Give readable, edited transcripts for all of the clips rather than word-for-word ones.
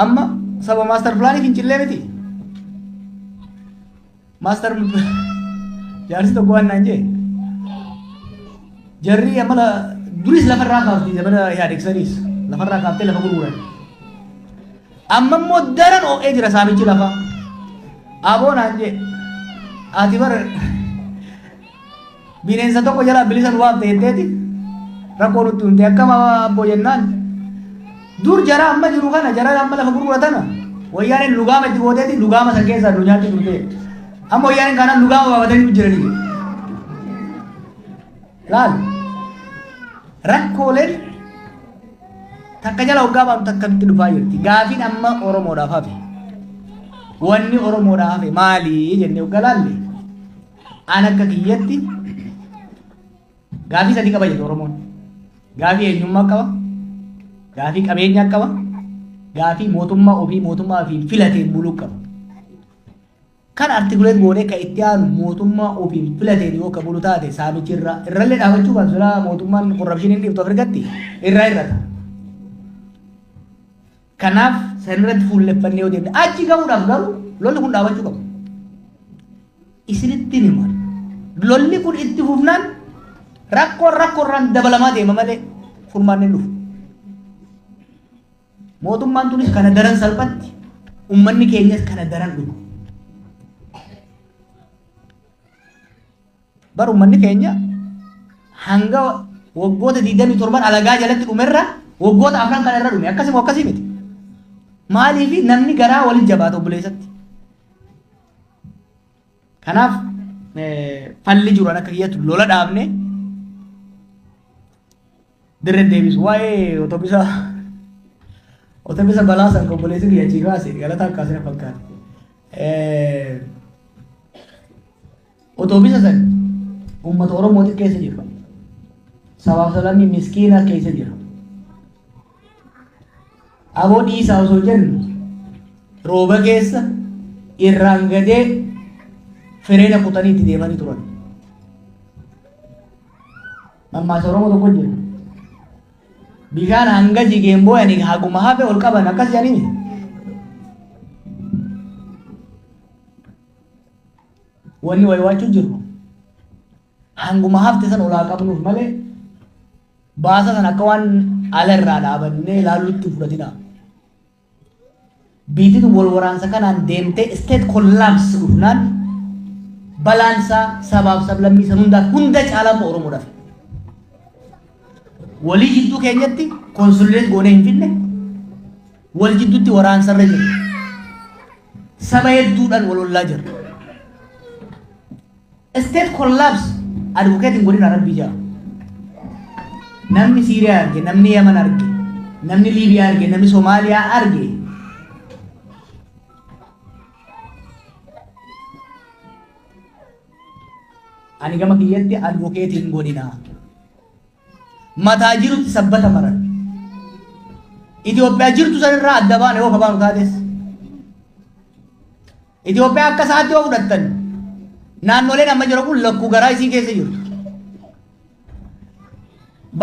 amma saba master plan fincillee miti master jaarsi tokko waan naan jee jarri amala duris lafarraa kaafti zamana yaadeksanis lafarraa kaaftee lafa gurguran amma immoo daran oo'ee jira saamichi lafa aboo naan jee ati bar bineensa tokko jala bilisan waamte heddeeti rakkoo nutti hunte akkama abboo jennaan dur jara amma jiru kana jara amma lafa gurguratana wayyaaneen lugaama itti gooteeti lugaama san keessaa addunyaatti turte amma wayyaaneen kanaan lugaama baabatanii jiranii laal rakkooleen takka jala hoggaa baatu takka nutti dhufaa jirti gaafiin amma oromoodhaaf hafe wanni oromoodhaaf hafe maalii jennee hoggaa laalle an akka kiyyatti gaafii sadii qaba jedhu oromoon gaafii eenyummaa qaba gaafii qabeenyaa qaba gaafii mootummaa ofii filateen buluu qaba kan artikuleet goonee ka itti aanu mootummaa ofii filateen yoo ka bulu taate saamichi irrallee dhaabachuu kan sulaa mootummaan korrapshiniin dhiiftu Afrikatti irrata kanaaf sanirratti fuulleffannee yoo deemne achi gahuudhaaf garuu lolli kun dhaabachuu qaba isinitti nima lolli kun itti fufnaan rakkoorraan dabalamaa deema malee furmaanni dhufu mootummaan tunis kana daran salphatti ummanni keenyas kana daran dhufu bar ummanni keenya hanga waggoota 27 alagaa jalatti dhumerra waggoota afran kana irra dhume akkasii miti maaliif namni garaa waliin jabaata obboleessatti kanaaf falli jiran akka kiyyatu lola dhaabne dirree deebisu waa'ee otobisa balaasan obboleessi kiyya chiikaase galata akkaasina fakkaate otobisa san ummata oromooti keessa jira sabaaf sablammii miskiina keessa jira aboo dhiisaa osoo jennu rooba keessa irraan gadee fireena kutanii itti deemanii turan mammaasa oromoo tokko jira bishaan hanga jigeen boo'anii haguma hafe ol qaban akkas jedhanii wanni wayiwaachuu jiru hanguma hafte san olaa qabnuuf malee baasa san akka waan ala irraa dhaabannee ilaaluutti fudhatina biititu wal waraansa kanaan deemtee state collapse dhufnaan balaansaa sabaaf sablammii san hunda caalaa oromoodhaaf walii jidduu keenyatti konsulideet goonee hin finne wal jidduutti waraansarra jira saba hedduudhaan wal ollaa jira state collapse advocating godina rabbii jira namni Siiriyaa arge namni Yemen arge namni Liibiyaa arge namni Soomaaliyaa arge ani gama kiyyatti advocating godina mataa jirutti sabbata maran Itoophiyaa jirtu sanirraa adda baane yoo kabaanu taates Itoophiyaa akka isaatti yoo fudhattan naannoleen amma jiru kun lakkuu garaa isii keessa jirtu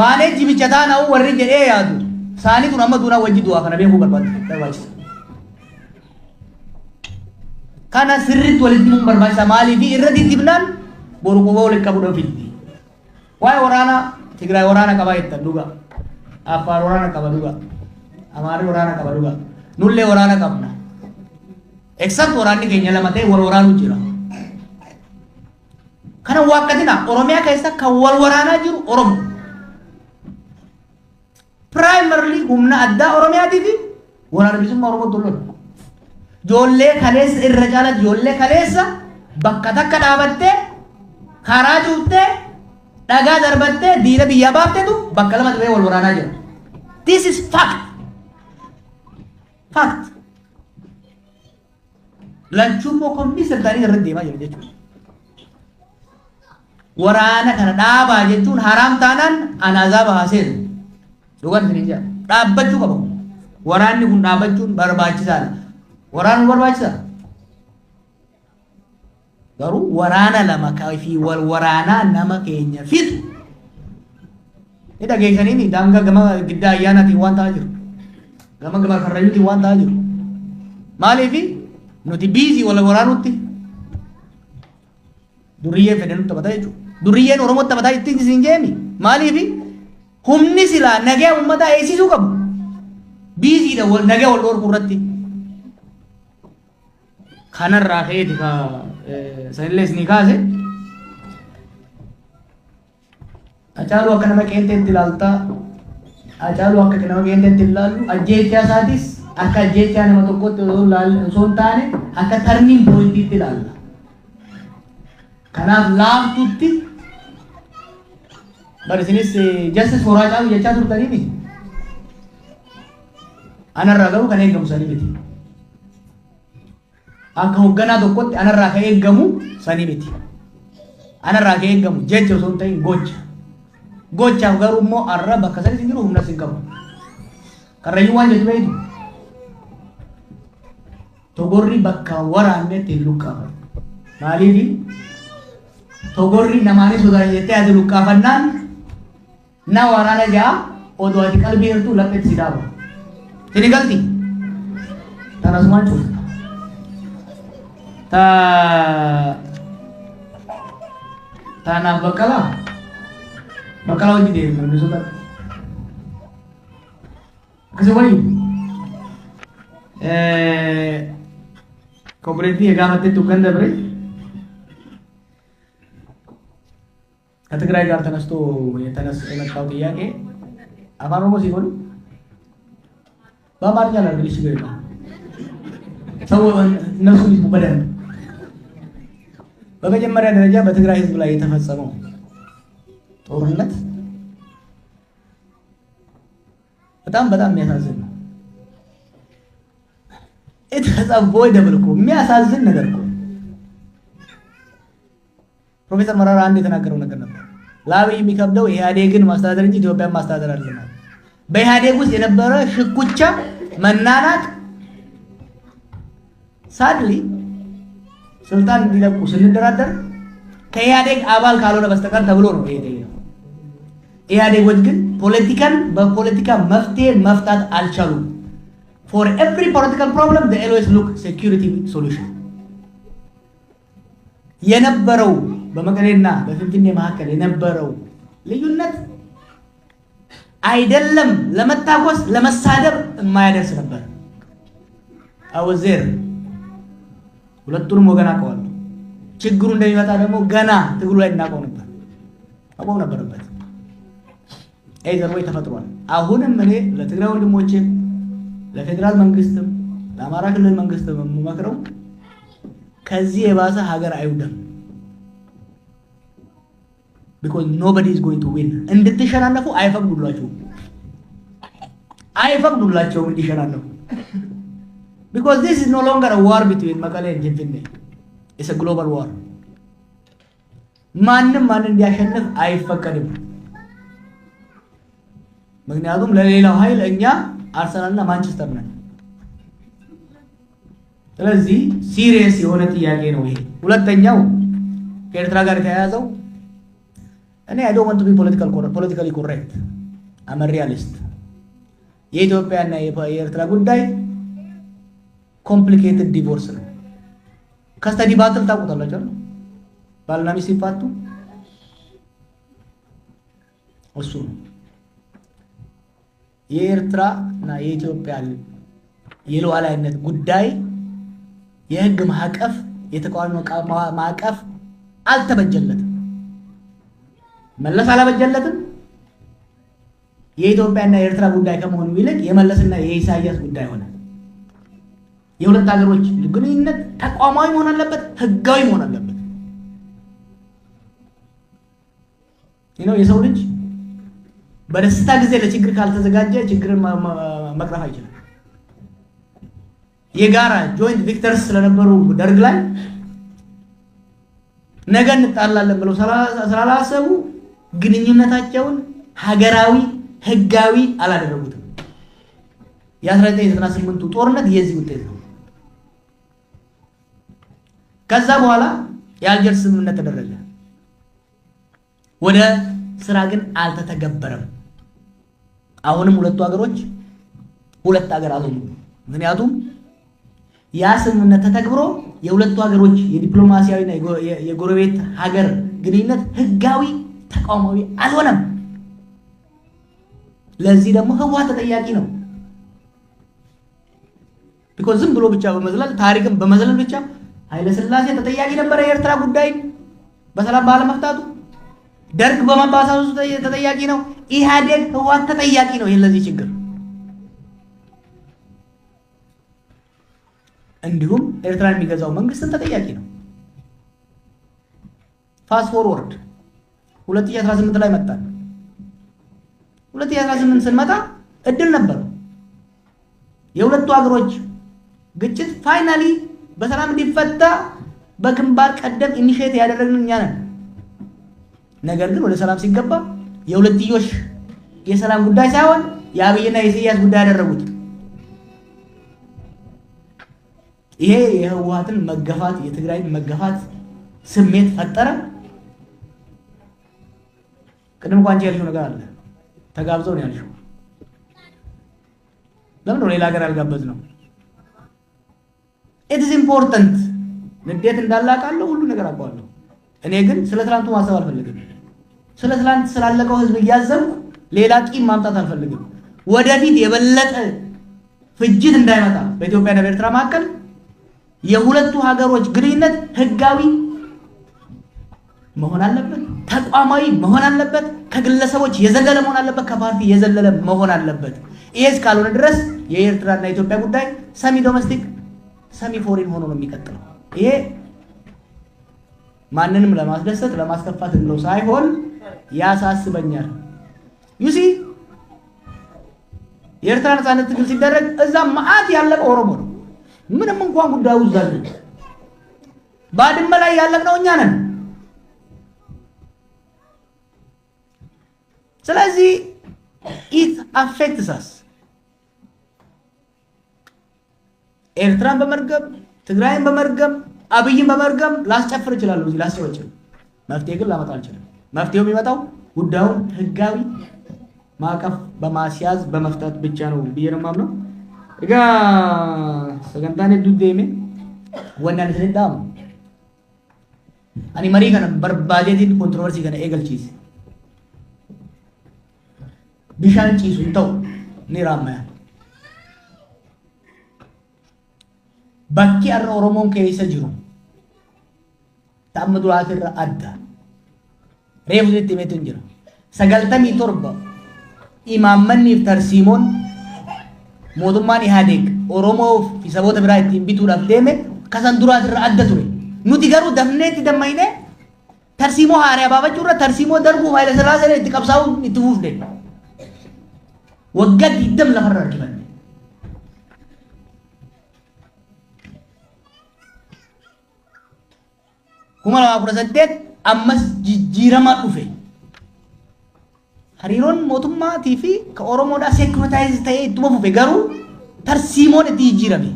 baanee jibicha taana'u warri jedhee yaadu saanii tun amma duunaa wajji du'aa kana beekuu barbaachisa kana sirriitti walitti himuun barbaachisa maaliif irra diddibnaan boru qofaa walitti qabu dhoofitti waa'ee waraanaa Tigray waraana qaba jettan dhuga Affaar waraana qaba dhuga Amaarri waraana qaba dhuga nullee waraana qabna except waraanni keenya lama ta'e wal waraanuu jira kana waaqatina Oromiyaa keessa kan wal waraanaa jiru Oromo primarily humna addaa Oromiyaatii fi waraana bilisummaa Oromoo tolloon ijoollee kaleessa irra caalatti ijoollee kaleessa bakka takka dhaabattee karaa cuuttee dhagaa darbattee diina biyyaa baaftetu bakka lama ta'ee wal waraanaa jira this is fact lanchuun moo kompiisar ta'anii irratti deemaa jiru jechuudha waraana kana dhaabaa jechuun haraam taanaan anaazaa bahaaseeru dhugan isin jira dhaabbachuu qaba waraanni kun dhaabbachuun barbaachisaadha waraanni barbaachisaa garuu waraana lama fi wal waraanaa nama keenya fitu ni dhageessanii daangaa gama giddaa ayyaanaatiin waan ta'aa jiru gama karrayyuutiin waan ta'aa jiru. Maaliifi nuti biizii wala waraanutti duriyyeen fedhe nutti taphataa jechuudha. Duriyyeen Oromoo taphataa ittiin isin jeemi. Maaliifi humni silaa nagaa uummataa eegsisuu qabu. Biiziidha nagaa wal dhorkuu irratti. Kanarraa ka'eeti ka sanillee isinii kaase. Hacaaluu akka nama qeenxeetti ilaaltaa. Hacaaluu akka nama qeenxeetti ilaalu ajjeechaa isaatis akka ajjeechaa nama tokkotti osoo hin taane akka tarniin poointiitti ilaalla. Kanaaf laaftutti bari isinis justice for Hacaaluu jechaa turtanii miti. Anarraa garuu kan eeggamu sanii miti. Akka hoogganaa tokkotti anarraa kan eeggamu sanii miti. Anarraa kan eeggamu jecha osoo hin ta'in gocha. Gochaaf garuu immoo arra bakka sanii jiru humna sin qabu. Karrayyuu waan jettu beektu. Togorri bakka waraannetti hin luqqaafatu. Maaliifi togorri namaanis sodaa jettee ati luqqaafannaan na waraana ja'a odoo ati qalbii hirtuu lapheetti si dhaaba. Sini galti. Tanasumaan cuuta. Tanaaf Baqqalaa hojii deemu namni sodaa. Akkasii waliin. Kooperaatiivii gaafattee tukkan dabre. ከትግራይ ጋር ተነስቶ የመጣው ጥያቄ አፋን ኦሮሞ ሲሆን በአማርኛ ላድርግልሽ ችግር የለም። ሰው እነሱ ይስሙ በደንብ። በመጀመሪያ ደረጃ በትግራይ ህዝብ ላይ የተፈጸመው ጦርነት በጣም የሚያሳዝን ነው። የተጻፈው ደብልኮ የሚያሳዝን ነገር ነው። ፕሮፌሰር መራራ አንድ የተናገረው ነገር ነበር። ለአብይ የሚከብደው ኢህአዴግን ማስተዳደር እንጂ ኢትዮጵያን ማስተዳደር አይደለም። በኢህአዴግ ውስጥ የነበረ ሽኩቻ፣ መናናቅ ሳድሊ ስልጣን እንዲለቁ ስንደራደር ከኢህአዴግ አባል ካልሆነ በስተቀር ተብሎ ነው ይሄ። ኢህአዴጎች ግን ፖለቲካን በፖለቲካ መፍትሄ መፍታት አልቻሉም። For every political problem they always look security solution. የነበረው በመቀሌና በፊንፊኔ መካከል የነበረው ልዩነት አይደለም ለመታኮስ ለመሳደብ የማያደርስ ነበር። አወዘር ሁለቱንም ወገን አውቀዋለሁ። ችግሩ እንደሚመጣ ደግሞ ገና ትግሉ ላይ እናውቀው ነበር። አውቀው ነበርበት። አይዘር ወይ ተፈጥሯል። አሁንም እኔ ለትግራይ ወንድሞቼ ለፌደራል መንግስትም ለአማራ ክልል መንግስትም የምመክረው ከዚህ የባሰ ሀገር አይውደም። because nobody is going to win. እንድትሸናነፉ አይፈቅዱላቸውም እንዲሸናነፉ. because this is no longer a war between Mekelle and Finfinnee. It's a global war. ማንም እንዲያሸንፍ አይፈቀድም። ምክንያቱም ለሌላው ኃይል እኛ አርሰናልና ማንቸስተር ነን። ስለዚህ ሲሪየስ የሆነ ጥያቄ ነው ይሄ። ሁለተኛው ከኤርትራ ጋር የተያያዘው እኔ I don't want to be politically correct. I'm a realist. የኢትዮጵያና የኤርትራ ጉዳይ ኮምፕሊኬትድ ዲቮርስ ነው። ከስተዲ ባትል ታውቁታላችሁ አይደል? ባልና ሚስት ሲፋቱ እሱ ነው። የኤርትራና የኢትዮጵያ የሉዓላዊነት ጉዳይ የህግ ማዕቀፍ የተቋም ማዕቀፍ አልተበጀለትም። መለስ አላበጀለትም። የኢትዮጵያና የኤርትራ ጉዳይ ከመሆኑ ይልቅ የመለስና የኢሳያስ ጉዳይ ሆነ። የሁለት ሀገሮች ግንኙነት ተቋማዊ መሆን አለበት፣ ህጋዊ መሆን አለበት። የሰው ልጅ በደስታ ጊዜ ለችግር ካልተዘጋጀ ችግርን መቅረፍ አይችልም። የጋራ ጆይንት ቪክተርስ ስለነበሩ ደርግ ላይ ነገ እንጣላለን ብለው ስላላሰቡ ግንኙነታቸውን ሀገራዊ ህጋዊ አላደረጉትም። የ1998ቱ ጦርነት የዚህ ውጤት ነው። ከዛ በኋላ የአልጀርስ ስምምነት ተደረገ። ወደ ስራ ግን አልተተገበረም። አሁንም ሁለቱ ሀገሮች ሁለት ሀገር አልሆኑም። ምክንያቱም ያ ስምምነት ተተግብሮ የሁለቱ ሀገሮች የዲፕሎማሲያዊና የጎረቤት ሀገር ግንኙነት ህጋዊ ተቋማዊ አልሆነም። ለዚህ ደግሞ ህወሓት ተጠያቂ ነው። ቢኮዝ ዝም ብሎ ብቻ በመዝለል ታሪክም በመዝለል ብቻ ኃይለ ሥላሴ ተጠያቂ ነበር የኤርትራ ጉዳይ በሰላም ባለመፍታቱ። ደርግ በመባሳሱ ተጠያቂ ነው። ኢህአዴግ ህወሓት ተጠያቂ ነው ለዚህ ችግር። እንዲሁም ኤርትራን የሚገዛው መንግስትን ተጠያቂ ነው። ፋስት ፎርወርድ 2018 ላይ መጣን። 2018 ስንመጣ እድል ነበር። የሁለቱ ሀገሮች ግጭት ፋይናሊ በሰላም እንዲፈታ በግንባር ቀደም ኢኒሼት ያደረግን እኛ ነን። ነገር ግን ወደ ሰላም ሲገባ የሁለትዮሽ የሰላም ጉዳይ ሳይሆን የአብይና የኢሳያስ ጉዳይ ያደረጉት። ይሄ የህወሓትን መገፋት የትግራይን መገፋት ስሜት ፈጠረ። ቅድም እንኳን ያልሽው ነገር አለ። ተጋብዘው ነው ያልሽው። ለምን ነው ሌላ ሀገር ያልጋበዝ ነው? it is important ንዴት እንዳላቃለሁ ሁሉ ነገር አውቀዋለሁ። እኔ ግን ስለ ትላንቱ ማሰብ አልፈልግም። ስለ ትላንት ስላለቀው ህዝብ እያዘንኩ ሌላ ቂም ማምጣት አልፈልግም። ወደፊት የበለጠ ፍጅት እንዳይመጣ በኢትዮጵያና በኤርትራ መካከል የሁለቱ ሀገሮች ግንኙነት ህጋዊ መሆን አለበት፣ ተቋማዊ መሆን አለበት፣ ከግለሰቦች የዘለለ መሆን አለበት፣ ከፓርቲ የዘለለ መሆን አለበት። ይሄ እስካልሆነ ድረስ የኤርትራና የኢትዮጵያ ጉዳይ ሰሚ ዶሜስቲክ ሰሚ ፎሪን ሆኖ ነው የሚቀጥለው። ይሄ ማንንም ለማስደሰት ለማስከፋት ነው ሳይሆን ያሳስበኛል። ዩሲ የኤርትራ ነፃነት ትግል ሲደረግ እዛ ማአት ያለቀ ኦሮሞ ነው። ምንም እንኳን ጉዳዩ ዘል ባድመ ላይ ያለቅነው እኛ ነን። ስለዚህ it affects us። ኤርትራን በመርገም ትግራይን በመርገም አብይን በመርገም ላስጨፍር ይችላል። እዚህ ላስጨፍር መፍትሄ ግን ላመጣ አልችልም። መፍትሄው የሚመጣው ጉዳዩን ህጋዊ ማዕቀፍ በማስያዝ በመፍታት ብቻ ነው ብዬ ነው የማምነው። እጋ ሰገንታኔ ዱዴሜ ወናን ስለዳም አኒ መሪ ከነ በርባዴቲን ኮንትሮቨርሲ ከነ ኤገልቺስ ቢሻን ጪሱን ተው ኒራማያ bakki arra oromoon keessa jiru ta'amma duraatirra adda reefu itti himetu hin jira 97 imaammanniif tarsiimoon mootummaan Ihaadeeg Oromoo fi saboota biraa ittiin bituudhaaf deeme kasan duraatirra adda ture. Nuti garuu dafneetti dammayne tarsiimoo haaraa baafachuurra tarsiimoo darbuu Haayile Sillaasee itti qabsaa'uu itti fuufne waggaa 20 lafarra argifanne. kuma lama kudha saddeet ammas jijjiirama dhufe. Hariiroon mootummaatii fi ka Oromoodhaa seekuritaayiz ta'ee ittuma fufe garuu tarsiimoon itti jijjiirame.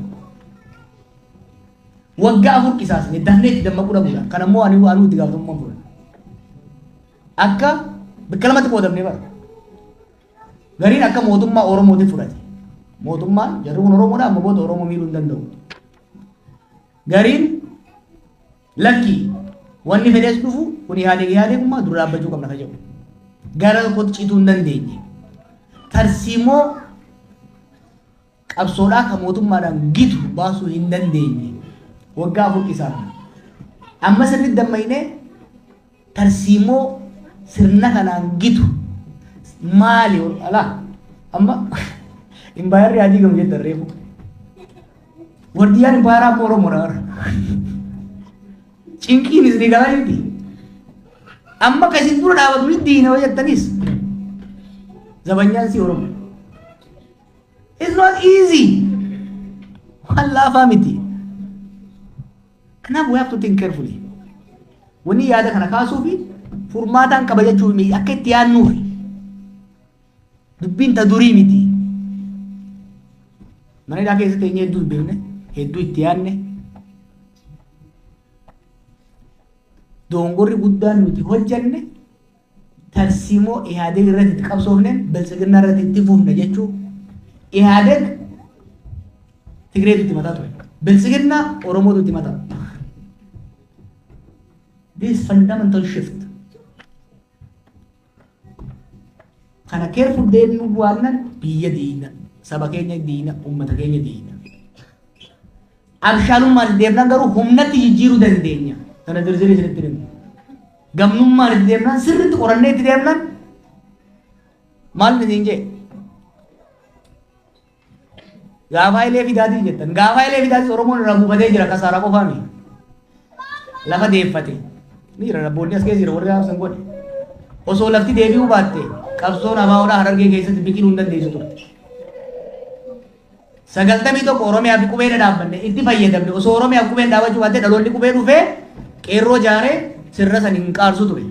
Waggaa 4 qisaasne dafnee itti dammaquu dhabuudha. Kan ammoo anuu itti gaafatamummaa fudhate. Akka bakka lamatti qoodamnee bara. Gariin akka mootummaa Oromootti fudhate. Mootummaan jarri kun Oromoodhaa amma booda Oromoo miidhuu hin danda'u. Gariin lakki wanni fedhees dhufu kun Ihaadeegummaa dura dhaabbachuu qabna ka jedhu. Gara tokkotti cituu hin dandeenye. Tarsiimoo qabsoodhaa kan mootummaadhaan gitu baasuu hin dandeenye. Waggaa 4 qisaasne. Amma sirriitti dammayne tarsiimoo sirna kanaan gitu maali alaa amma imbaayarri adii gamu jettan reefu. Wardiyaan imbaayaraa Oromoodha warra. Cinqiin isni galaniti amma kasin dura dhaabatu ni diina hojjettanis zabanyaan si Oromo. It's not easy. Waan laafaa miti. Kanaaf we have to think carefully. Wanni yaada kana kaasuu fi furmaataan qaba jechuu akka itti yaadnuufi dubbiin ta durii miti. Mana hidhaa keessatti eenyu hedduu beekne hedduu itti yaadne dongorri guddaan nuti hojjenne tarsiimoo Ihaadeeg irratti itti qabsoofne bilchiginaa irratti itti fuufne jechuu ኢህአዴግ ትግሬቱ ትመታ ture ብልጽግና ኦሮሞቱ ትመታ this fundamental shift kana careful deemnu bu'aanan biyya diina saba keenya diina ummata keenya diina abshaalummaan deemnaan garuu humnatti jijjiiruu dandeenya kana dirzirii isinitti himu gamnummaan itti deemnaan sirriitti qorannee itti deemnaan maal ni jee gaafa ilee fidaatii jettan gaafa ilee fidaatii oromoon irraa buufatee jira kasaaraa qofaami lafa deeffate ni jira rabboonni as keessa jira warri haarsan godhe osoo lafti deebi'uu baatte qabsoon abaawoodhaa harargee keessatti biqiluu hin dandeessu ture sagaltamii tokko oromiyaa fi qubee dhaabbanne itti fayyadamne osoo oromiyaa qubeen dhaabachuu baatte dhaloonni qubee dhufee qeerroo jaaree sirra san hin qaarsu ture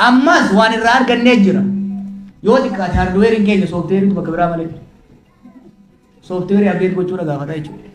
ammas waan irraa argannee jira yoo xiqqaate haardweeriin keenya soofteeriitu bakka biraa malee soofteerii abdeet gochuudha gaafata jechuudha